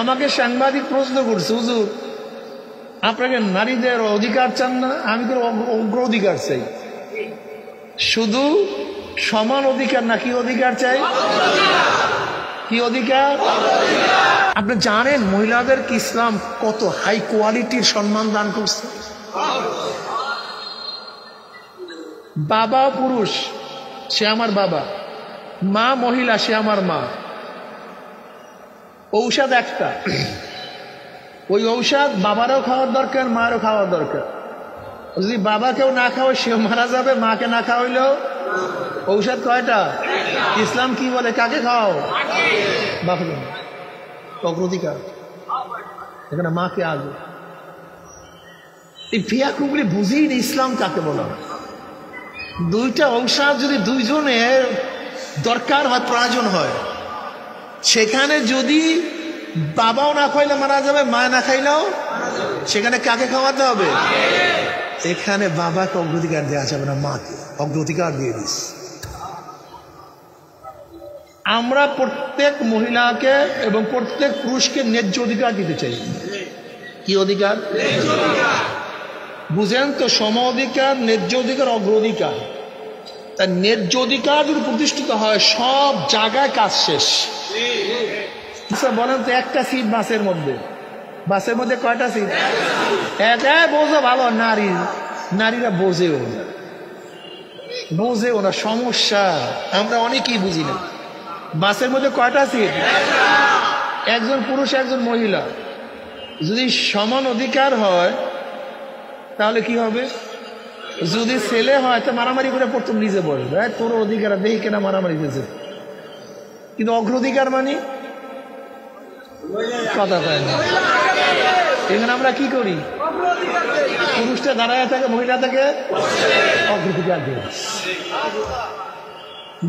আমাকে সাংবাদিক প্রশ্ন করছে, হুজুর আপনাকে নারীদের অধিকার চান না? আমি তো অগ্রাধিকার চাই। শুধু সমান অধিকার না, কি অধিকার চাই? কি অধিকার? আপনি জানেন মহিলাদেরকে ইসলাম কত হাই কোয়ালিটির সম্মান দান করছে? বাবা পুরুষ, সে আমার বাবা, মা মহিলা, সে আমার মা। ঔষধ একটা, ওই ঔষধ বাবারও খাওয়ার দরকার, মারও খাওয়ার দরকার। যদি বাবাকেও না খাওয়ায় সেও মারা যাবে, মাকে না খাওয়াইলেও। ঔষধ কয়টা? ইসলাম কি বলে? কাকে খাও? বাপকে। অগ্রাধিকার এখানে মাকে আগে। এই ফিয়াকুগুলি বুঝিয়ে নি ইসলাম কাকে বলা। দুইটা ঔষধ যদি দুইজনের দরকার হয়, প্রয়োজন হয়, সেখানে যদি বাবাও না খাইলে মারা যাবে, মা না খাইলেও, সেখানে কাকে খাওয়াতে হবে? এখানে বাবাকে অগ্রাধিকার দেওয়া যাবে না, মাকে অগ্রাধিকার দিয়ে দিস। আমরা প্রত্যেক মহিলাকে এবং প্রত্যেক পুরুষকে ন্যায্য অধিকার দিতে চাই। কি অধিকার? বুঝেন তো, সম অধিকার, ন্যায্য অধিকার, অগ্রাধিকার। তার ন্যায্য অধিকার যদি প্রতিষ্ঠিত হয়, সব জায়গায় কাজ শেষ। বলেন তো, একটা সিট বাসের মধ্যে, বাসের মধ্যে কয়টা সিট? একটা। বোঝো ভালো, নারীরা বোঝেও না, সমস্যা। আমরা অনেকেই বুঝি না। বাসের মধ্যে কয়টা সিট? একজন পুরুষ, একজন মহিলা। যদি সমান অধিকার হয় তাহলে কি হবে? যদি ছেলে হয় তো মারামারি করে প্রথম নিজে বলবে, তোর অধিকার দেখি কেনা মারামারি দিয়েছে। কিন্তু অগ্রাধিকার মানে কথা কয় না। এখানে আমরা কি করি? পুরুষটা দাঁড়ায় থাকে, মহিলা থাকে অগ্রাধিকার দিয়ে।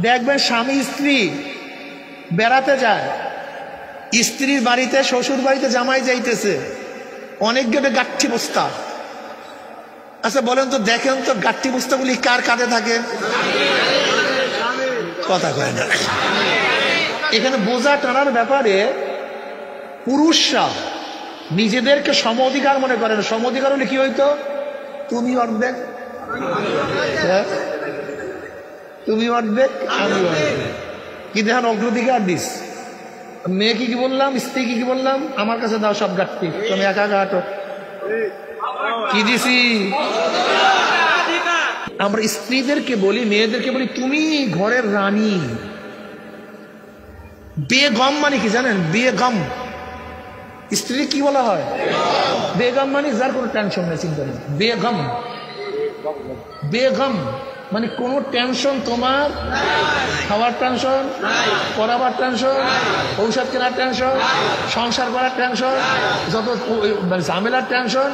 দেখবেন স্বামী স্ত্রী বেড়াতে যায়, স্ত্রীর বাড়িতে, শ্বশুর বাড়িতে জামাই যাইতেছে, অনেক গেটে গাঠি বস্তা। আচ্ছা বলেন তো, দেখেন তো গাঠি বস্তাগুলি কার কাঁধে থাকে? কথা কয় না। এখানে বোঝা টানার ব্যাপারে পুরুষরা নিজেদেরকে সম অধিকার মনে করেন। সম অধিকার হলে কি হইতো? তুমি অর্ধেক, তুমি অর্ধেক, আমি অর্ধেক। কিন্তু এখন অগ্রাধিকার দিস। মেয়েকে কি বললাম, স্ত্রীকে কি বললাম? আমার কাছে দাও সব গাঠটি, তুমি একা একা হাঁটো। কি দিছি? আমরা স্ত্রীদেরকে বলি, মেয়েদেরকে বলি, তুমি ঘরের রানী। বেগম মানে কি জানেন? বেগম স্ত্রী কি বলা হয়? বেগম মানে যার কোনো টেনশন নেই, চিন্তা নেই। বেগম, বেগম মানে কোনো টেনশন তোমার, খাওয়ার টেনশন, পড়াবার টেনশন, ঔষধ কেনার টেনশন, সংসার করার টেনশন, যত ঝামেলার টেনশন,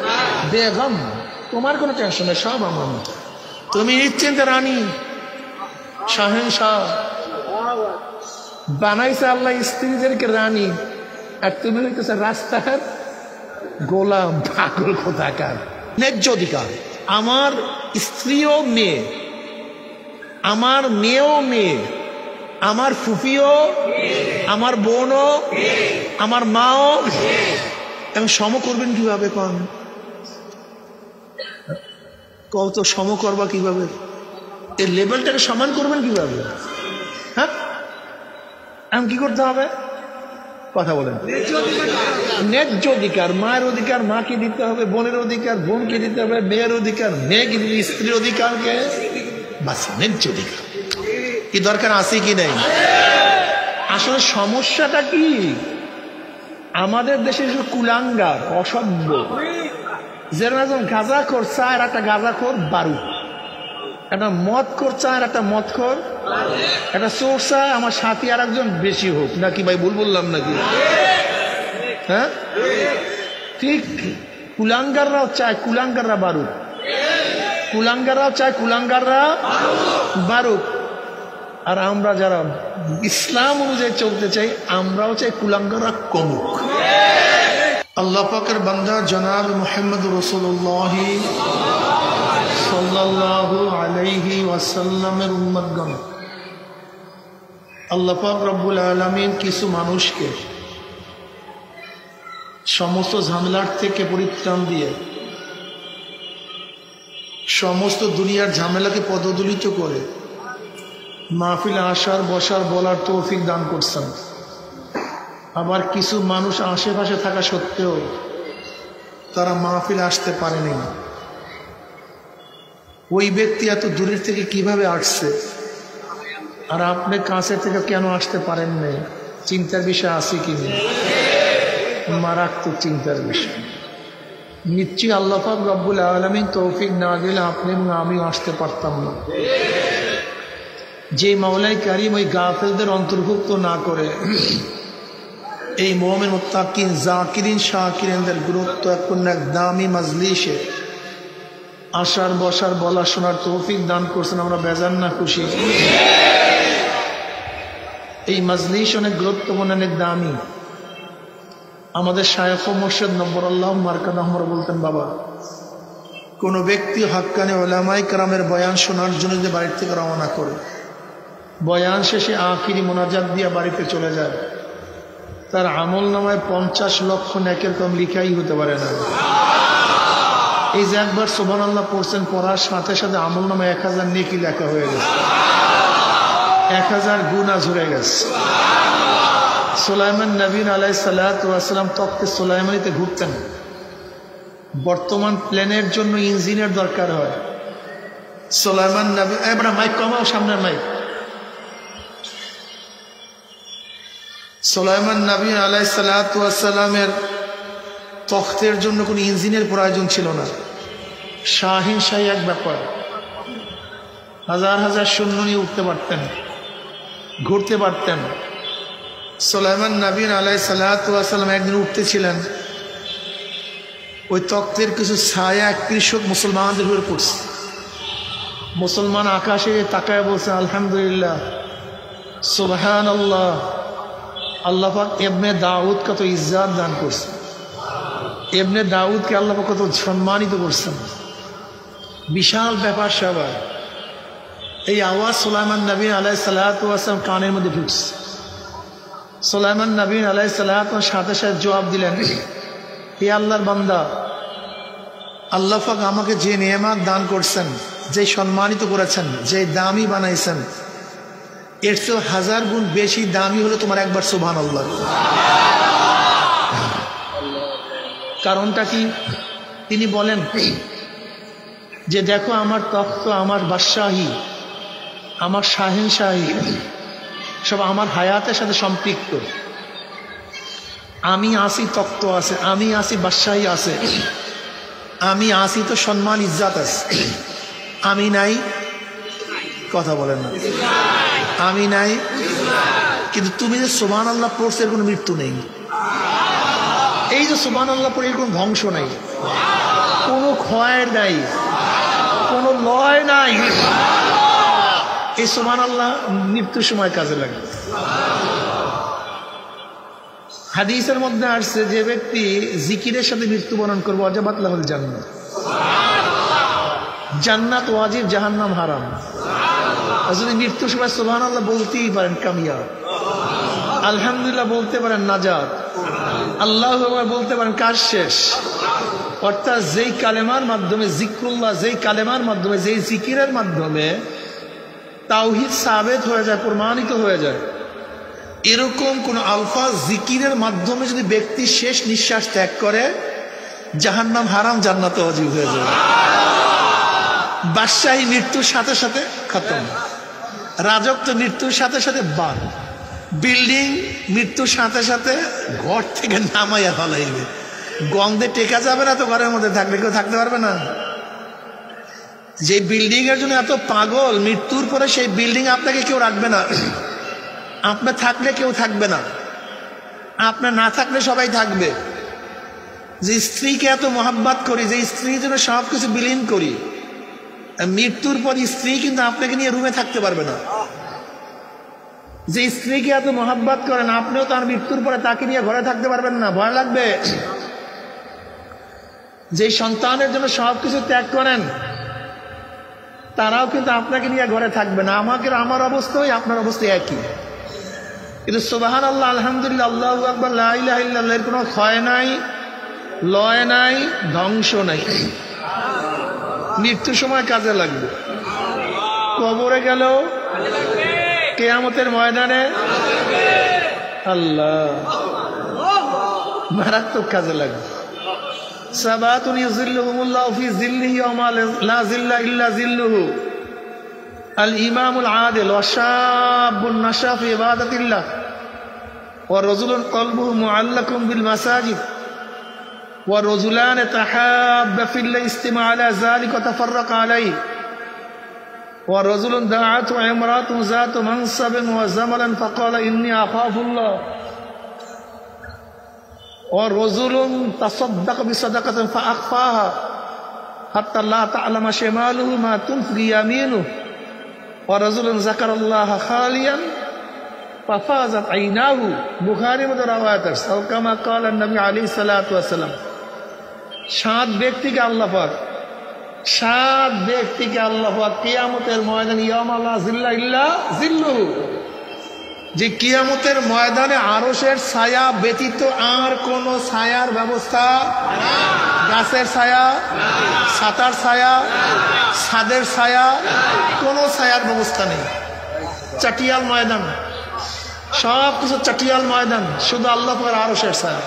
বেগম তোমার কোনো টেনশন নেই, সব আমার। তুমি নিশ্চিন্তে রানী, শাহেনশাহ। বানাইছে আল্লাহ স্ত্রীদেরকে রানী, আর তুমি হইতেছে রাস্তার গোলাম, পাগল কোথাকার। ন্যায্য অধিকার। আমার স্ত্রীও মেয়ে, আমার মেয়েও মেয়ে, আমার ফুফিও, আমার বোনও, আমার মাও। এবং সম করবেন কিভাবে? কত সম করবা কিভাবে? এই লেভেলটাকে সমান করবেন কিভাবে? হ্যাঁ, এখন কি করতে হবে? কথা বলেন। ন্যায্য অধিকার। মায়ের অধিকার মাকে দিতে হবে, বোনের অধিকার বোনকে দিতে হবে, মেয়ের অধিকার মেয়েকে দিতে, স্ত্রীর অধিকারকে, বাস ন্যায্য অধিকার। কি দরকার আছে কি নেই? আসলে সমস্যাটা কি? আমাদের দেশে যে কুলাঙ্গার, অসভ্য, যেরকম একজন গাঁজাখোর চায় আর একটা গাঁজাখোর বারুদ, একটা মদখোর চায় আর একটা মদখোর, একটা চোর চায় আমার সাথী আর একজন বেশি হোক। নাকি ভাই ভুল বললাম নাকি? হ্যাঁ ঠিক। কুলাঙ্গাররাও চায় কুলাঙ্গাররা বারুদ, কুলাঙ্গাররাও চায় কুলাঙ্গাররা বারুদ। আর আমরা যারা ইসলাম অনুযায়ী চলতে চাই, আমরাও চাই কুলাঙ্গাররা কমুক। আল্লাহ পাকের বান্দা জনাব মুহাম্মদ রাসূলুল্লাহ সাল্লাল্লাহু আলাইহি ওয়াসাল্লামের উম্মতগণ, আল্লাহ পাক রব্বুল আলামিন কিছু মানুষকে সমস্ত ঝামেলার থেকে পরিত্রাণ দিয়ে সমস্ত দুনিয়ার ঝামেলাকে পদদলিত করে মাহফিলে আসার বসার বলার তৌফিক দান করছেন। আবার কিছু মানুষ আশেপাশে থাকা সত্ত্বেও তারা মাহফিলে আসতে পারেনি। ওই ব্যক্তি এত দূরের থেকে কিভাবে আসছে আর আপনি কাছে থেকে কেন আসতে পারেন না? চিন্তার বিষয় আছে কি নেই? মারাত্মক চিন্তার বিষয়। নিশ্চয়ই আল্লাহ পাক রব্বুল আলামিন তৌফিক না দিলে আপনি এবং আমিও আসতে পারতাম না। যে মাওলাই কারীম ওই গাফেলদের অন্তর্ভুক্ত না করে এই মুমিন মুত্তাকিন জাকিরিন শাকিরিনদের গুরুত্ব এক দামি মাজলিসে আসার বসার বলা শোনার তৌফিক দান করছেন, আমরা বেজান না খুশি? এই মাজলিস অনেক গুরুত্বপূর্ণ, অনেক দামি। আমাদের শায়খ ও মুর্শিদ নব্বরুল্লাহ মারকাদ আহমদ বলতেন, বাবা কোনো ব্যক্তি হাক্কানি উলামায়ে কেরামের বয়ান শোনার জন্য যে বাড়ির থেকে রওনা করে বয়ান শেষে আখিরি মোনাজাত দিয়ে বাড়িতে চলে যায়, তার আমল নামায় 50 লক্ষ নেকের কম লিখাই হতে পারে না। এই যে একবার সুবহানাল্লাহ পড়ছেন, পড়ার সাথে সাথে আমল নামায় 1000 নেকি লেখা হয়ে গেছে, 1000 গুনাহ ঝরে গেছে। সুলাইমান নবী আলাইহিস সালাতু ওয়াস সালাম তখতে সুলাইমানিতে ঘুরতেন। বর্তমান প্লেনের জন্য ইঞ্জিনের দরকার হয়। সুলাইমান নবী, এবার মাইক কমাও, সামনের মাইক। সুলাইমান নবী আলাইহিস সালাতু ওয়াস সালামের তখতের জন্য কোনো ইঞ্জিনের প্রয়োজন ছিল না। শাহিন শাহী এক ব্যাপার, হাজার হাজার সৈন্য নিয়ে উঠতে পারতেন, ঘুরতে পারতেন। সুলাইমান নবী আলাইহিস সালাতু ওয়াস সালাম একদিন উঠতেছিলেন, ওই তখতের কিছু ছায়া কৃষক মুসলমানদের উপর পড়ছে। মুসলমান আকাশে তাকায় বলছে, আলহামদুলিল্লাহ, সুবহানাল্লাহ, আল্লাহ পাক ইবনে দাউদ কত ইজ্জত দান করছে, ইবনে দাউদকে আল্লাহ পাক কত সম্মানিত করছেন। বিশাল ব্যাপার সবাই। এই আওয়াজ সুলাইমান নবী আলাইহিস সালাতু ওয়াস সালাম কানের মধ্যে ঢুকছে। সুলাইমান নবী আলাইহিস সালাতু ওয়াস সাথে সাথে জবাব দিলেন, হে আল্লাহর বান্দা, আল্লাহ পাক আমাকে যে নেয়ামত দান করছেন, যে সম্মানিত করেছেন, যে দামি বানাইছেন, এর চেয়ে 1000 গুণ বেশি দামি হলো তোমার একবার সুবহানাল্লাহ। কারণটা কি? তিনি বলেন যে দেখো, আমার তখ্ত, আমার বাদশাহী, আমার শাহিনশাহী সব আমার হায়াতের সাথে সম্পৃক্ত। আমি আসি, তখ্ত আছে, আমি আসি, বাদশাহী আছে, আমি আসি তো সম্মান ইজ্জত আছে, আমি নাই, কথা বলেন না, আমি নাই। কিন্তু তুমি যে সুবহানাল্লাহ পড়ছো, এর কোনো মৃত্যু নেই। এই যে সুবহানাল্লাহ পড়ে, এর কোনো ধ্বংস নাই, কোনো ক্ষয়ের নাই, কোনো লয় নাই। এই সুবহানাল্লাহ মৃত্যুর সময় কাজে লাগে। হাদিসের মধ্যে আসছে, যে ব্যক্তি জিকিরের সাথে মৃত্যুবরণ করবে, ওয়াজাবাত লাহুল জান্নাত, জান্নাত ওয়াজিব, জাহান্নাম হারাম। আর যদি মৃত্যুর সময় সুবহানাল্লাহ বলতেই পারেন, কামিয়াব। আলহামদুলিল্লাহ বলতে পারেন, নাজাত। আল্লাহু আকবার বলতে পারেন, কাজ শেষ। অর্থাৎ যেই কালেমার মাধ্যমে জিক্রুল্লাহ, যেই কালেমার মাধ্যমে, যেই জিকিরের মাধ্যমে তাওহীদ সাবেত হয়ে যায়, প্রমাণিত হয়ে যায়, এরকম কোন আলফাজ জিকিরের মাধ্যমে যদি ব্যক্তি শেষ নিঃশ্বাস ত্যাগ করে, জাহান্নাম হারাম, জান্নাত ওয়াজিব হয়ে যায়। বাদশাহী মৃত্যুর সাথে সাথে খতম, রাজত্ব মৃত্যুর সাথে সাথে বাদ, বিল্ডিং মৃত্যুর সাথে সাথে ঘর থেকে নামাইয়া ফেলাইবে। গন্ধে টেকা যাবে না তো, ঘরের মধ্যে থাকলে কেউ থাকতে পারবে না। যে বিল্ডিং এর জন্য এত পাগল, মৃত্যুর পরে সেই বিল্ডিং আপনাকে কেউ রাখবে না। আপনার থাকলে কেউ থাকবে না, আপনার না থাকলে সবাই থাকবে। যে স্ত্রীকে এত মহাব্বত করি, যে স্ত্রীর জন্য সব কিছু বিলীন করি, মৃত্যুর পর স্ত্রী কিন্তু আপনাকে নিয়ে রুমে থাকতে পারবে না। যে স্ত্রীকে এত মহাব্বত করেন, আপনিও তার মৃত্যুর পরে তাকে নিয়ে ঘরে থাকতে পারবেন না, ভয় লাগবে। যে সন্তানের জন্য সবকিছু ত্যাগ করেন, তারাও কিন্তু আপনাকে নিয়ে ঘরে থাকবে না। আমার অবস্থাই আপনার অবস্থা একই। কিন্তু সুবহানাল্লাহ, আলহামদুলিল্লাহ, আল্লাহু আকবার, লা ইলাহা ইল্লাল্লাহ, এর কোনো ক্ষয় নাই, লয় নাই, ধ্বংস নাই। মৃত্যু সময় কাজে লাগবে, কবরে গেল, কিয়ামতের ময়দানে আল্লাহ মারাত্মক কাজে লাগবে। সাবাতুন ইউযিল্লুহুমুল্লাহু ফি যিল্লিহি ওয়া লা যিল্লা ইল্লা যিল্লুহু, আল ইমামুল আদিল ওয়া শাবুন নাশা ফি ইবাদাতিল্লাহ ওয়া রাজুলুন কলবুহু মুআল্লাকুম বিল মাসাজিদ ওয়া রাজুলান তাহাব্বা ফিল্লাহি ইজতামা আলা যালিকা ওয়া তাফাররাকা আলাইহি ওয়া রাজুলুন দাআতু ইমরাতুন যাতু মানসাবিন ওয়া জামালান ফাকালা ইন্নী আখাফুল্লাহ ওয়া রাজুলুন তাসাদ্দাকা বিসাদাকাতিন ফাআখফাহা হাত্তা লা তা'লামা শিমালুহু মা তুনফিকু ইয়ামিনুহু ওয়া রাজুলুন যাকারাল্লাহা খালিয়ান ফাফাযাত আইনাহু। বুখারীর মধ্যে রওয়ায়াত আছে, আও কামা ক্বালা নবী আলাইহিস সালাতু ওয়াস সালাম। 7 ব্যক্তিকে আল্লাহ পাক, 7 ব্যক্তিকে আল্লাহ পাক কিয়ামতের ময়দানে ইয়াউমা লা যিল্লা ইল্লা যিল্লুহু, যে কিয়ামতের ময়দানে আরশের ছায়া ব্যতীত আর কোন ছায়ার ব্যবস্থা, গাছের ছায়া, ছাতার ছায়া, ছাদের ছায়া, কোন ছায়ার ব্যবস্থা নেই। চাটিয়াল ময়দান, সব কিছু চাটিয়াল ময়দান, শুধু আল্লাহ পাকের আরশের ছায়া,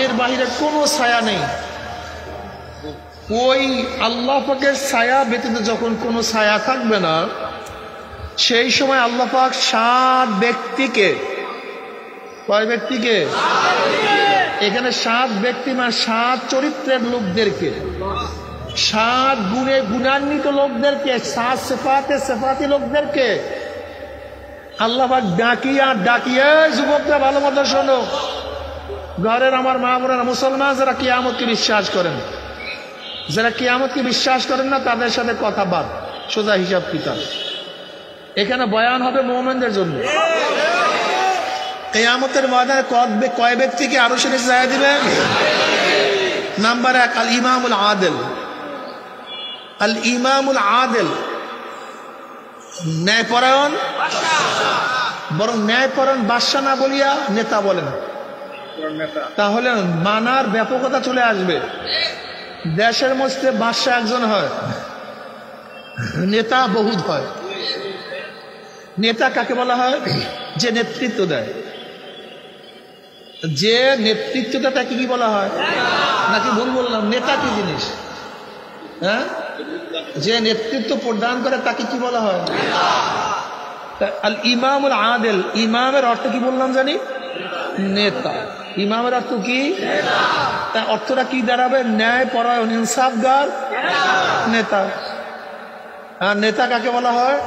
এর বাহিরে কোনো ছায়া নেই। ওই আল্লাহ পাকের ছায়া ব্যতীত যখন কোনো ছায়া থাকবে না, সেই সময় আল্লাহ পাক 7 ব্যক্তিকে, কয় ব্যক্তিকে? এখানে 7 ব্যক্তি মানে 7 চরিত্রের লোকদেরকে, 7 গুণে গুণান্বিত লোকদেরকে, 7 সেফাতি লোকদেরকে আল্লাহ পাক ডাকিয়ে যুবকরা ভালো মতো শোনো, ঘরের আমার মা বোনেরা মুসলমান যারা কিয়ামতকে বিশ্বাস করেন, যারা কিয়ামতকে বিশ্বাস করেন না তাদের সাথে কথা বাদ, সোজা হিসাব কিতাব। এখানে বয়ান হবে মুমিনদের জন্য। কিয়ামতের ময়দানে কয় ব্যক্তিকে আরশের নিচে জায়গা দিবেন? নাম্বার 1 আল ইমামুল আদিল। আল ইমামুল আদিল ন্যায়পরায়ণ, বরং ন্যায়পরায়ণ বাদশা না বলিয়া নেতা বলেন, তাহলে মানার ব্যাপকতা চলে আসবে। দেশের মধ্যে বাদশা একজন হয়, নেতা বহুত হয়। নেতা কাকে বলা হয়? যে নেতৃত্ব দেয়। যে নেতৃত্বটা তাকে কি বলা হয়? নাকি ভুল বললাম? নেতা কি জিনিস? হ্যাঁ, যে নেতৃত্ব প্রদান করে তাকে কি বলা হয়? আল ইমামুল আদিল। ইমামের অর্থ কি বললাম জানি? নেতা। ইমামের অর্থ কি? তার অর্থটা কি দাঁড়াবে? ন্যায় পরায়ণ, ইনসাফগার নেতা। আর নেতা কাকে বলা হয়?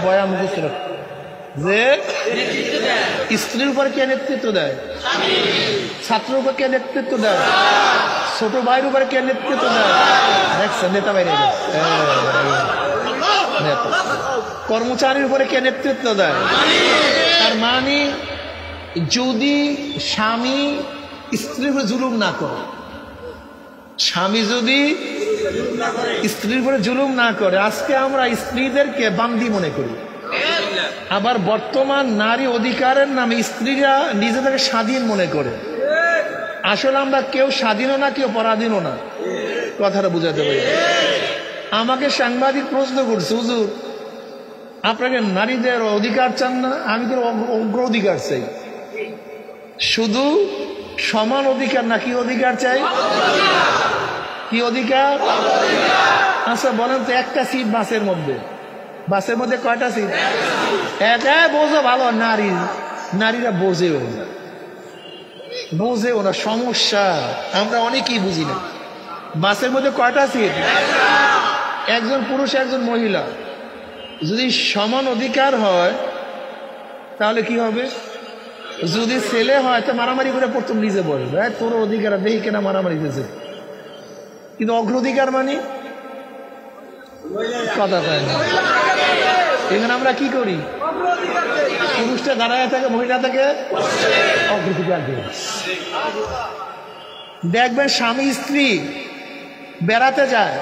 বয়া মুখস্থ রাখ, যে স্ত্রীর উপর কে নেতৃত্ব দেয়? ছাত্রের উপর কে নেতৃত্ব দেয়? ছোট ভাইয়ের উপরে কে নেতৃত্ব দেয়? দেখছেন, নেতা বাইরে নেতা। কর্মচারীর উপরে কে নেতৃত্ব দেয়? তার মানে যদি স্বামী স্ত্রীর উপরে জুলুম না করে, স্বামী যদি স্ত্রীর উপরে জুলুম না করে। আজকে আমরা স্ত্রীদেরকে বান্দি মনে করি, আবার বর্তমান নারী অধিকারের নামে স্ত্রীরা নিজেদেরকে স্বাধীন মনে করে। আসলে আমরা কেউ স্বাধীনও না, কেউ পরাধীনও না। কথাটা বুঝাতে পারি। আমাকে সাংবাদিক প্রশ্ন করছে, হুজুর আপনাকে নারীদের অধিকার চান না? আমি তো অগ্রাধিকার চাই। শুধু সমান অধিকার না, কি অধিকার চাই? কি অধিকার? আচ্ছা বলেন তো, একটা সিট বাসের মধ্যে, বাসের মধ্যে কয়টা সিট? এটাই বোঝো ভালো, নারীরা বোঝেও না, সমস্যা। আমরা অনেকেই বুঝি না। বাসের মধ্যে কয়টা সিট? একজন পুরুষ, একজন মহিলা। যদি সমান অধিকার হয় তাহলে কি হবে? যদি ছেলে হয় তো মারামারি করে প্রথম নিজে বলবে, তোর অধিকার দেখি কেনা মারামারি দিয়েছে। কিন্তু অগ্রাধিকার মানে কথা কয় না। এখানে আমরা কি করি? পুরুষটা দাঁড়ায় থাকে, মহিলা থাকে অগ্রাধিকার দিয়ে। দেখবেন স্বামী স্ত্রী বেড়াতে যায়,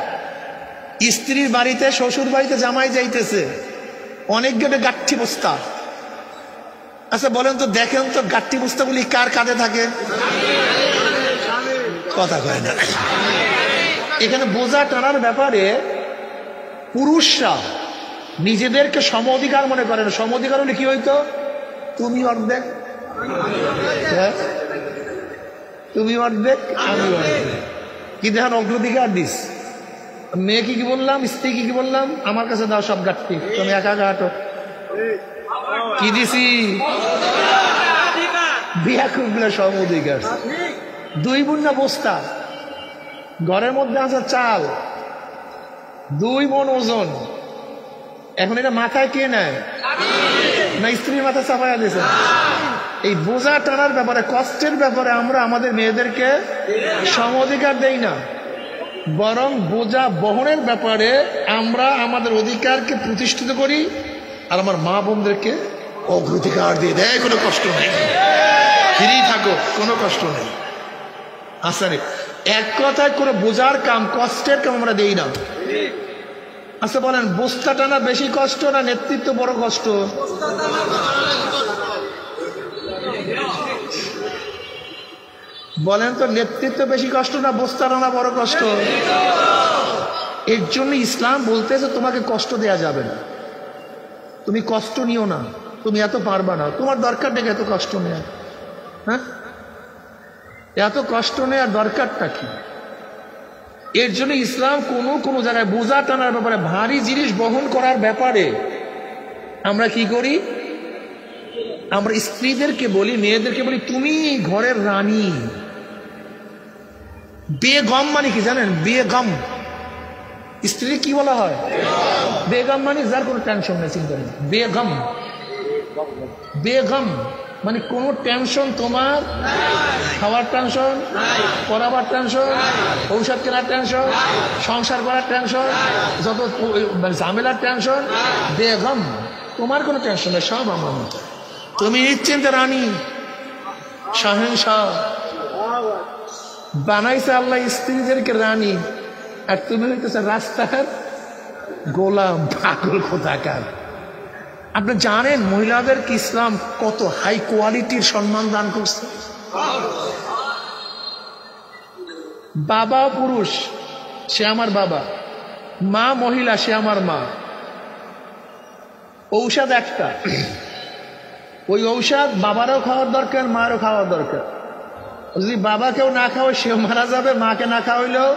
স্ত্রীর বাড়িতে, শ্বশুর বাড়িতে জামাই যাইতেছে, অনেক গেটে গাঠি বস্তা, আচ্ছা বলেন তো, দেখেন তো গাট্টি বস্তাগুলি কার কাঁধে থাকে? কথা কয় না। এখানে বোঝা টানার ব্যাপারে পুরুষরা নিজেদেরকে সম অধিকার মনে করেন। সম অধিকার হলে কি হইতো? তুমি অর্ধেক, তুমি অর্ধেক, আমি অর্ধেক। কি দেখেন অগ্রাধিকার দিস। মেয়েকে কি বললাম, স্ত্রীকে কি বললাম, আমার কাছে দাও সব গাঠটি, তুমি একা একা হাঁটো। কি দিছি? বিয়া করলে সম অধিকার। 2 বুন্না বস্তা, ঘরের মধ্যে আছে চাল, 2 মণ ওজন। এখন এটা মাথায় কে নেয়? না স্ত্রীর মাথা চাপাইয়া দিয়েছে? এই বোঝা টানার ব্যাপারে, কষ্টের ব্যাপারে আমরা আমাদের মেয়েদেরকে সম অধিকার দেই না, বরং বোঝা বহনের ব্যাপারে আমরা আমাদের অধিকারকে প্রতিষ্ঠিত করি আর আমার মা বোনদেরকে অগ্রাধিকার দিয়ে দেয়। কোনো কষ্ট নেই, ফিরেই থাকো, কোনো কষ্ট নেই। আসলে এক কথায় করে বোঝার কাম, কষ্টের কাম আমরা দেই না। আচ্ছা বলেন, বস্তা টানা বেশি কষ্ট না নেতৃত্ব বড় কষ্ট? বলেন তো, নেতৃত্ব বেশি কষ্ট না বস্তা টানা বড় কষ্ট? এর জন্য ইসলাম বলতেছে তোমাকে কষ্ট দেয়া যাবে না, তুমি কষ্ট নিও না, তুমি এত পারবা না, তোমার দরকার নেই এত কষ্ট নেয়া। হ্যাঁ, এত কষ্ট নেওয়ার দরকারটা কি? এর জন্য ইসলাম কোনো জায়গায় বোঝা টানার ব্যাপারে, ভারী জিনিস বহন করার ব্যাপারে আমরা কি করি? আমরা স্ত্রীদেরকে বলি, মেয়েদেরকে বলি তুমি ঘরের রানী। বেগম মানে কি জানেন? বেগম স্ত্রী কি বলা হয়? বেগম মানে যার কোনো টেনশন নেই, চিন্তা নেই। বেগম, বেগম মানে কোনো টেনশন তোমার, খাওয়ার টেনশন, পড়াবার টেনশন, ঔষধ কেনার টেনশন, সংসার করার টেনশন, যত ঝামেলার টেনশন, বেগম তোমার কোনো টেনশন নেই, সব আমার মতো। তুমি নিশ্চিন্তে রানী, শাহেনশাহ। বানাইছে আল্লাহ স্ত্রীদেরকে রানী, আর তুমি হইতেছে রাস্তার গোলাম, পাগল কোথাকার। আপনি জানেন মহিলাদেরকে ইসলাম কত হাই কোয়ালিটির সম্মান দান করছে? বাবা পুরুষ, সে আমার বাবা, মা মহিলা, সে আমার মা। ঔষধ একটা, ওই ঔষধ বাবারও খাওয়ার দরকার, মারও খাওয়ার দরকার। যদি বাবাকেও না খাওয়ায় সেও মারা যাবে, মাকে না খাওয়াইলেও।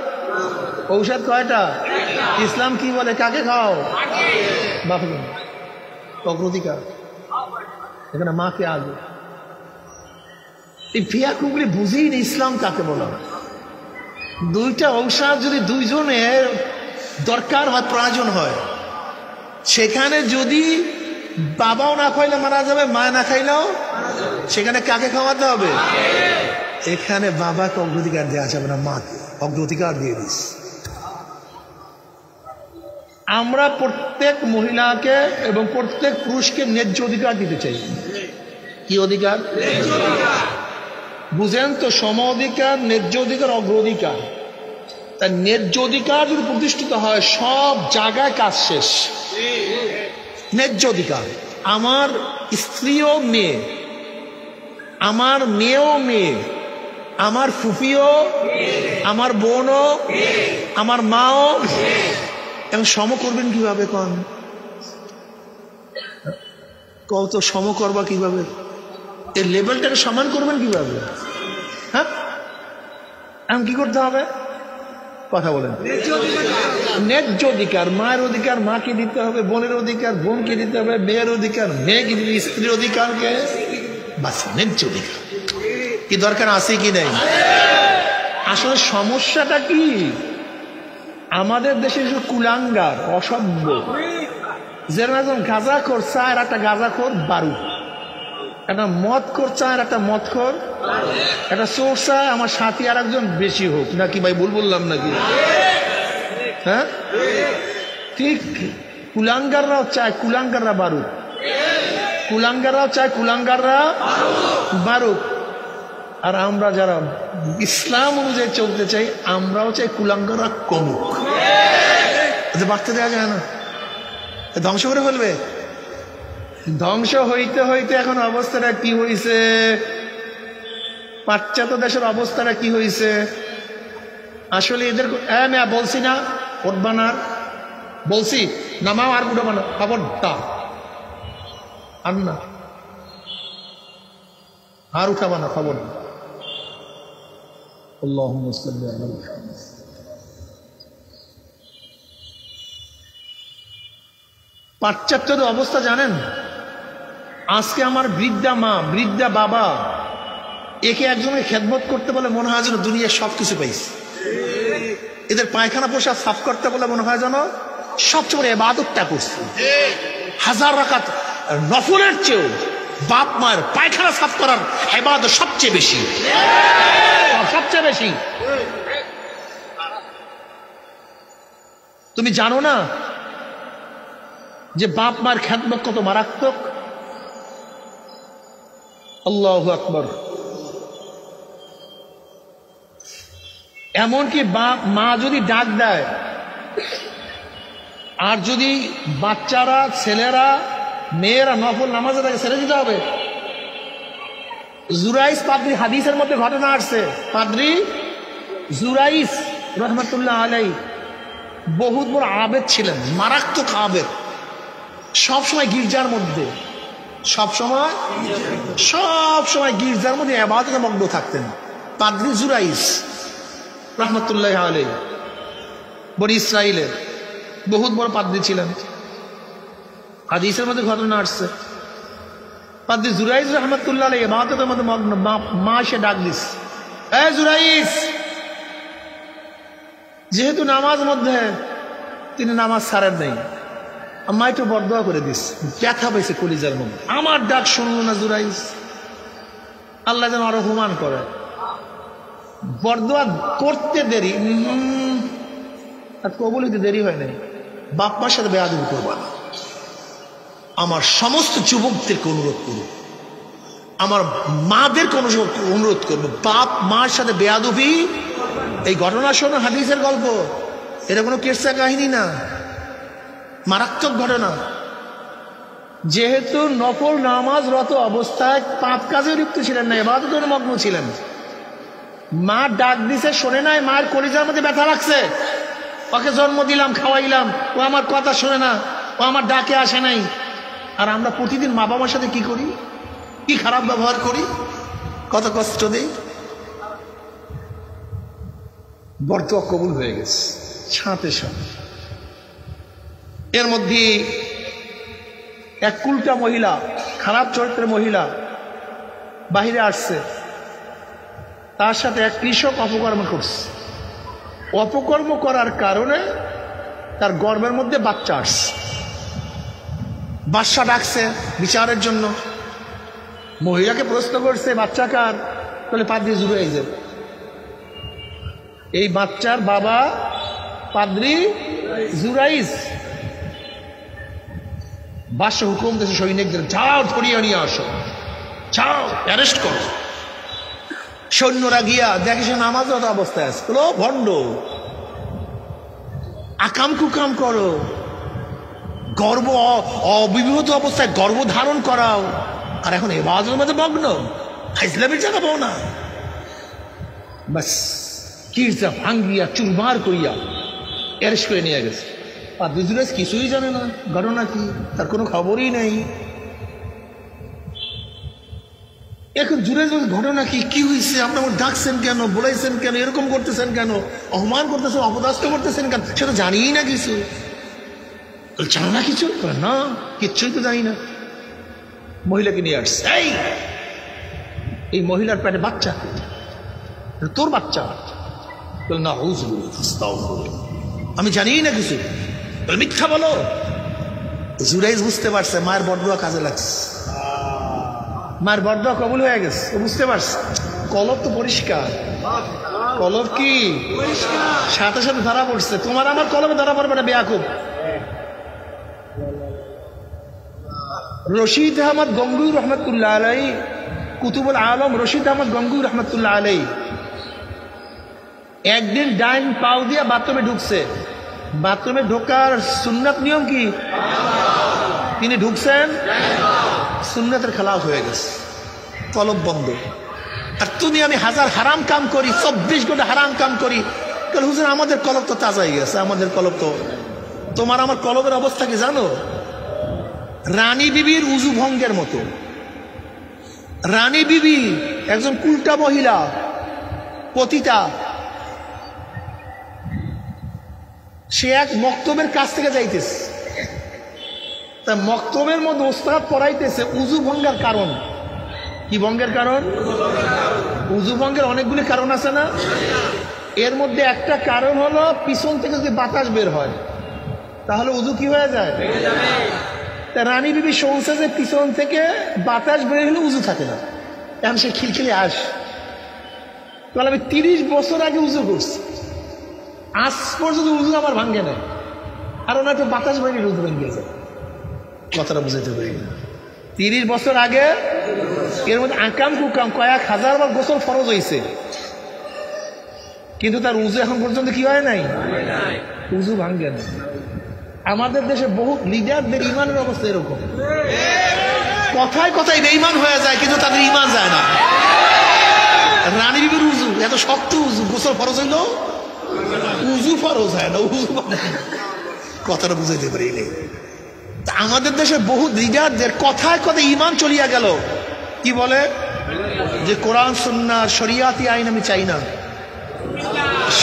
ঔষধ কয়টা? ইসলাম কি বলে? কাকে খাও? বাবাকে। অগ্রাধিকার এখানে মাকে আগে। এই ফিয়াকুগুলি বুঝেই না ইসলাম কাকে বলা। 2টা ঔষধ যদি 2 জনের দরকার হয়, প্রয়োজন হয়, সেখানে যদি বাবাও না খাইলে মারা যাবে, মা না খাইলেও, সেখানে কাকে খাওয়াতে হবে? এখানে বাবাকে অগ্রাধিকার দেওয়া যাবে না, মাকে অগ্রাধিকার দিয়ে দিস। আমরা প্রত্যেক মহিলাকে এবং প্রত্যেক পুরুষকে ন্যায্য অধিকার দিতে চাই। কি অধিকার? বুঝেন তো, সম অধিকার, ন্যায্য অধিকার, অগ্রাধিকার। তাই ন্যায্য অধিকার যদি প্রতিষ্ঠিত হয়, সব জায়গায় কাজ শেষ। ন্যায্য অধিকার, আমার স্ত্রীও মেয়ে, আমার মেয়েও মেয়ে, আমার ফুফিও, আমার বোনও, আমার মাও। এখন সম করবেন কিভাবে? কত সম করবা কিভাবে? এর লেভেলটাকে সমান করবেন কিভাবে? হ্যাঁ, এখন কি করতে হবে? কথা বলেন। ন্যায্য অধিকার, মায়ের অধিকার মাকে দিতে হবে, বোনের অধিকার বোনকে দিতে হবে, মেয়ের অধিকার মেয়েকে দিতে, স্ত্রীর অধিকারকে, বাস ন্যায্য অধিকার। কি দরকার আছে কি নেই? আসলে সমস্যাটা কি? আমাদের দেশে যে কুলাঙ্গার, অসভ্য, যেরকম একজন গাঁজাখোর চায় একটা গাঁজাখোর বারুদ, একটা মদখোর চায় একটা মদখোর, একটা চোর চায় আমার সাথী আর একজন বেশি হোক। নাকি ভাই ভুল বললাম নাকি? হ্যাঁ, ঠিক। কুলাঙ্গাররাও চায় কুলাঙ্গাররা বারুদ, কুলাঙ্গাররাও চায় কুলাঙ্গাররা বারুদ। আর আমরা যারা ইসলাম অনুযায়ী চলতে চাই, আমরাও চাই কুলাঙ্গাররা কমুক। বাড়তে দেওয়া যায় না, ধ্বংস করে ফেলবে। ধ্বংস হইতে হইতে এখন অবস্থাটা কি হয়েছে, পাশ্চাত্য দেশের অবস্থাটা কি হয়েছে। আসলে এদের বলছি না উঠবানার, বলছি নামাও আর উঠো বানা, খবরটা আর না, আর উঠাবা না, খবর। আল্লাহুম্মা সাল্লি আলা মুহাম্মাদ। পাশ্চাত্যের অবস্থা জানেন? আজকে আমার বৃদ্ধা মা, বৃদ্ধা বাবা, একে একজনের খেদমত করতে বলে মনে হয় যেন দুনিয়ার সবকিছু পাইছে। এদের পায়খানা পোশাক সাফ করতে বলে মনে হয় যেন সবচেয়ে বড় ইবাদতটা করছে। হাজার রাকাত নফলের চেয়েও বাপ মায়ের পায়খানা সাফ করার ইবাদত সবচেয়ে বেশি, সবচেয়ে বেশি। তুমি জানো না যে বাপ মায়ের খেদমত কত মারাত্মক? আল্লাহু আকবার। এমনকি মা যদি ডাক দেয়, আর যদি বাচ্চারা, ছেলেরা, মেয়েরা নফল নামাজে তাকে ছেড়ে দিতে হবে। জুরাইস পাদ্রী, হাদিসের মধ্যে ঘটনা আসছে, পাদ্রী জুরাইস রহমতুল্লাহ আলাই বহুত বড় আবেদ ছিলেন, মারাত্মক আবেদ। সবসময় গির্জার মধ্যে, সবসময় গির্জার মধ্যে ইবাদতে মগ্ন থাকতেন পাদ্রী জুরাইস রহমতুল্লাহ আলাই। বনি ইসরাইলের বহুত বড় পাদ্রী ছিলেন। হাদিসের মধ্যে ঘটনা আসছে, পাদ্রী জুরাইস রহমতুল্লাহ আলাই ইবাদতের মধ্যে মগ্ন। মা এসে ডাক দিস, এ জুরাইস। যেহেতু নামাজ মধ্যে, তিনি নামাজ ছাড়েন নাই। আম্মা একটু বরদোয়া করে দিস, ব্যথা পাইছে কলিজার মধ্যে। আমার ডাক শুনলো না জুরাইস, আল্লাহ যেন আরো হুমান করে। বরদোয়া করতে দেরি, আর কবুল হইতে দেরি হয় নাই। বাপ্পার সাথে বেয়াদবি করবা না। আমার সমস্ত যুবকদেরকে অনুরোধ করব, আমার মাদেরকে অনুরোধ করবো, বাপ মার সাথে বেয়াদবি। এই ঘটনা শোনো, হাদিসের গল্প, এটা কোনো কেসা কাহিনী না, মারাত্মক ঘটনা। যেহেতু নফল নামাজরত অবস্থায় পাপ কাজে লিপ্ত ছিলেন না, ইবাদতের মগ্ন ছিলেন। মা ডাক দিছে, শোনে নাই, মায়ের কলিজার মধ্যে ব্যথা লাগছে। ওকে জন্ম দিলাম, খাওয়াইলাম, ও আমার কথা শোনে না, ও আমার ডাকে আসে নাই। আর আমরা প্রতিদিন মা বাবার সাথে কি করি, কি খারাপ ব্যবহার করি, কত কষ্ট দেই। বরদোয়া কবুল হয়ে গেছে সাথে সাথে। এর মধ্যে এক কুলটা মহিলা, খারাপ চরিত্রের মহিলা বাহিরে আসছে। তার সাথে এক কৃষক অপকর্ম করছে। অপকর্ম করার কারণে তার গর্ভের মধ্যে বাচ্চা আসছে। বাদশা ডাকছে বিচারের জন্য। মহিলাকে প্রশ্ন করছে, বাচ্চা কার? তাহলে পাদ্রী জুরাইস। এই বাচ্চার বাবা পাদ্রী জুরাইস। বাদশা হুকুম দিয়েছে সৈনিকদের, যাও ধরিয়ে নিয়ে আসো, যাও অ্যারেস্ট করো। সৈন্যরা গিয়া দেখে সে নামাজরত অবস্থায় আছে। ভণ্ড, আকাম কুকাম করো, গর্ব অবিবাহিত অবস্থায় গর্ভ ধারণ করাও, আর এখন ইবাদতের মধ্যে মগ্ন, ইসলামের জায়গা পাও না। বাস কিরজা ভাঙ্গিয়া চুরমার করিয়া অ্যারেস্ট করে নিয়ে গেছে। পাদ্রী জুরাইস কিছুই জানে না, ঘটনা কি তার কোনো খবরই নেই। এখন জুরাইস ঘটনা কি, কি হয়েছে, আপনার ডাকছেন কেন, বলাইছেন কেন, এরকম করতেছেন কেন, অপমান করতেছেন, অপদাস্ত করতেছেন কেন, সেটা জানিই না কিছু। জানো না কিছু? না, কিচ্ছুই তো জানি না। মহিলাকে নিয়ে আসছে, এই মহিলার পেটে বাচ্চা, তোর বাচ্চা? না, আমি জানি না কিছু, মিথ্যা বলো। জুরাইস বুঝতে পারছে মায়ের বরদোয়া কাজে লাগছে, মায়ের বরদোয়া কবুল হয়ে গেছে। বুঝতে পারছে কলব তো পরিষ্কার। কলব কি সাথে সাথে ধরা পড়ছে। তোমার আমার কলবে ধরা পড়বে না বেয়াকুব। রশিদ আহমদ গঙ্গুই রহমতুল্লাহ আলাই, কুতুবুল আলম রশিদ আহমদ গঙ্গুই রহমতুল্লাহ আলাই একদিন ডাইন পাও দিয়া বাথরুমে ঢুকছে। বাথরুমে ঢোকার সুন্নাত নিয়ম কি? তিনি ঢুকছেন, সুন্নাতের খেলাফ হয়ে গেছে, কলব বন্ধ। আর তুমি আমি হাজার হারাম কাম করি, 24 ঘন্টা হারাম কাম করি, হুজুর আমাদের কলব তো তাজা হয়ে গেছে, আমাদের কলব তো। তোমার আমার কলবের অবস্থা কি জানো? রানী বিবির উজু ভঙ্গের মতো। রানী বিবি একজন কুলটা মহিলা, পতিতা, সে এক মক্তবের কাছ থেকে যাইতেছে, তা মক্তবের মধ্যে ওস্তাদ পড়াইতেছে উজু ভঙ্গের কারণ। কি ভঙ্গের কারণ? উজু ভঙ্গের অনেকগুলি কারণ আছে না? এর মধ্যে একটা কারণ হলো পিছন থেকে যদি বাতাস বের হয় তাহলে উজু কি হয়ে যায়? তা রানী বিবি শুনছে যে পিছন থেকে বাতাস বের হলে উজু থাকে না, এখন সে খিলখিলে আস, তাহলে আমি 30 বছর আগে উজু করছি, আজ পর্যন্ত উজু আমার ভাঙ্গে না, আর ওনার একটু বাতাস বেরিয়ে উজু ভেঙে যায়। কথাটা বুঝাইতে পারি না? 30 বছর আগে এর মধ্যে আকাম কুকাম কয়েক হাজার বার গোসল ফরজ হয়েছে, কিন্তু তার উজু এখন পর্যন্ত কি হয় নাই? উজু ভাঙ্গে না। আমাদের দেশে বহু লিডারদের ইমানের অবস্থা এরকম, কথায় কথায় বেঈমান হয়ে যায় কিন্তু তাদের ইমান যায় না। রানী বিবির উজু এত শক্ত উজু, গোসল ফরজ হইল, উজু ফরজ হয় না, উজু কথাটা বুঝাইতে পারি নেই। আমাদের দেশে বহু লিডারদের কথায় কথায় ইমান চলিয়া গেল, কি বলে যে কোরআন সুন্নাহ শরিয়াতি আইন আমি চাই না,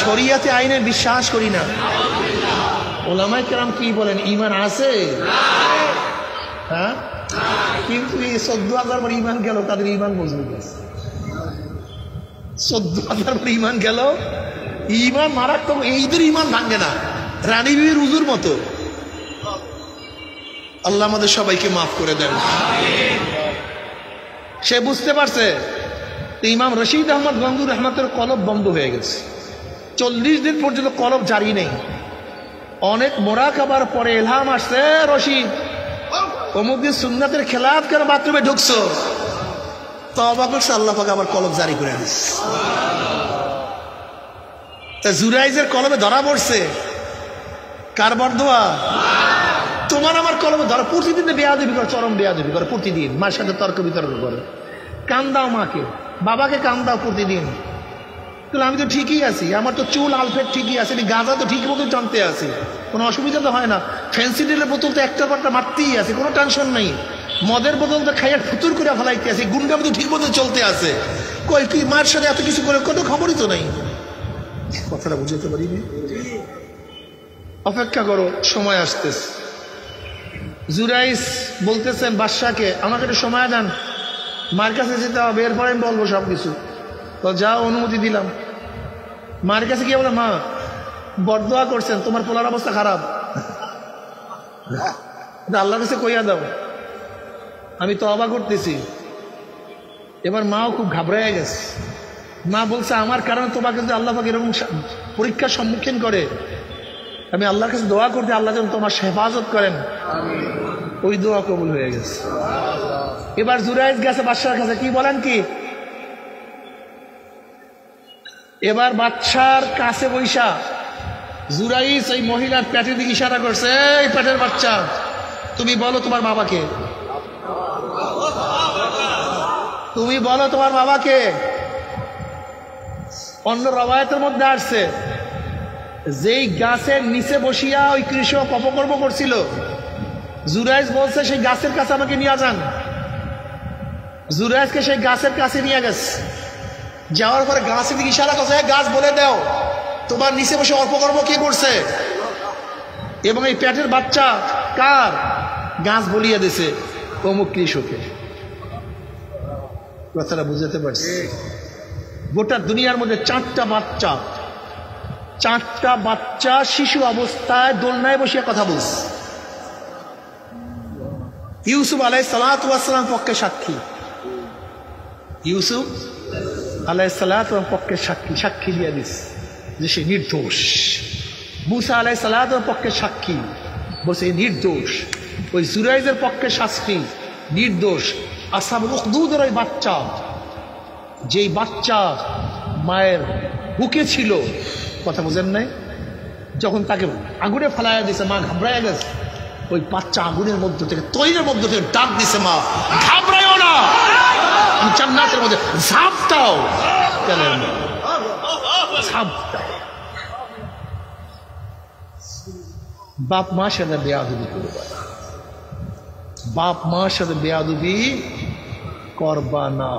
শরিয়াতি আইনের বিশ্বাস করি না। ওলামায়ে কেরাম কি বলেন? ইমান আছে, হ্যাঁ, কিন্তু এই 14,000 বার ইমান গেল, তাদের ইমান মজবুত আছে। 14,000 বার ইমান গেল, ইমান মারাত্মক, এইদের ইমান ভাঙে না, রানী বিবির উজুর মতো। আল্লাহ আমাদের সবাইকে মাফ করে দেন। সে বুঝতে পারছে ইমাম রশিদ আহমদ গঙ্গুর রহমতের কলব বন্ধ হয়ে গেছে, 40 দিন পর্যন্ত কলব জারি নেই। অনেক মোরাকাবার পরে ইলহাম আসছে, রশিদ অমুক দিন সুন্নাতের খেলাফ কেন বাথরুমে ঢুকছো? তওবা করছে, আল্লাহ পাক আবার কলব জারি করে দিস। তা জুরাইজের কলবে ধরা পড়ছে, কার বরদোয়া? তোমার আমার কলবে ধরা। প্রতিদিন বেয়াদবি করে, চরম বেয়াদবি করে, প্রতিদিন মার সাথে তর্ক বিতর্ক করে। কান্দাও মাকে, বাবাকে কান্দাও প্রতিদিন। আমি তো ঠিকই আছি, আমার তো চুল আলফেট ঠিকই আছে, গাঁজা তো ঠিক মতো টানতে আছে, কোনো অসুবিধা তো হয় না। ফ্যান্সি ডিলের বোতল তো একটা পাটটা মারতেই আছে, কোনো টেনশন নাই। মদের বোতল তো খাইয়া ফুতুর করে ফেলাইতে আছে, গুন্ডা মতো ঠিক মতো চলতে আছে। কই কি মার সাথে এত কিছু করে, কোনো খবরই তো নাই। কথাটা বুঝাতে পারিনি। অপেক্ষা করো, সময় আসতেছে। জুরাইস বলতেছেন বাদশাকে, আমাকে একটু সময় দেন, মার কাছে যেতে হবে, এরপরে আমি বলবো সব কিছু। তো যাও, অনুমতি দিলাম। মার কাছে গিয়ে বলে, মা বরদোয়া করছেন, তোমার পোলার অবস্থা খারাপ, আল্লাহর কাছে কইয়া দাও, আমি তওবা করতেছি। এবার মাও খুব ঘাবড়াইয়া গেছে। মা বলছে, আমার কারণে তোমাকে যদি আল্লাহ পাক এরকম পরীক্ষার সম্মুখীন করে, আমি আল্লাহর কাছে দোয়া করতে, আল্লাহ যেন তোমার হেফাজত করেন। ওই দোয়া কবুল হয়ে গেছে। এবার জুরাইজ গেছে বাদশার কাছে, কি বলেন কি? এবার বাদশার কাছে বৈশা জুরাইজ এই মহিলার পেটের দিকে ইশারা করছে, এই পেটের বাচ্চা, তুমি বলো তোমার বাবাকে, তুমি বলো তোমার বাবাকে। অন্য রবায়তের মধ্যে আসছে, যেই গাছের নিচে বসিয়া ওই কৃষক অপকর্ম করছিল, জুরাইজ বলছে সেই গাছের কাছে আমাকে নিয়ে যান। জুরাইজকে সেই গাছের কাছে নিয়ে গেছে। যাওয়ার পরে গাছের দিকে ইশারা করছে, গাছ বলে দাও তোমার নিচে বসে অপকর্ম কে করছে, এবং এই পেটের বাচ্চা কার? গাছ বলিয়ে দিছে অমুক কৃষকের। কথাটা বুঝাতে পারছি? গোটা দুনিয়ার মধ্যে 4টা বাচ্চা শিশু অবস্থায় দোলনায় বসিয়া কথা বলছে। ইউসুফ আলাইহিস সালাতু ওয়াস সালাম পক্ষে সাক্ষী, ইউসুফ আলাইহিস সালাতু ওয়াস পক্ষে সাক্ষী দিয়ে দিছে যে সে নির্দোষ। মুসা আলাইহিস সালাতু পক্ষে সাক্ষী, বলছে নির্দোষ। ওই জুরাইজের পক্ষে সাক্ষী, নির্দোষ। আসহাবুল উখদুদের ওই বাচ্চা, যেই বাচ্চা মায়ের বুকে ছিল, কথা বুঝেন নাই, যখন তাকে আগুনে ফেলাইয়া দিয়েছে, মা ঘাবড়াইয়া গেছে, ওই বাচ্চা আগুনের মধ্য থেকে, তৈরের মধ্য থেকে ডাক দিছে, মা ঘাবড়াইও না, জান্নাতের মধ্যে ঝাঁপ দাও, তেলের মধ্যে ঝাঁপ দাও। বাপ মার সাথে বেয়াদবি করবা, বাপ মার সাথে বেয়াদবি করবা না।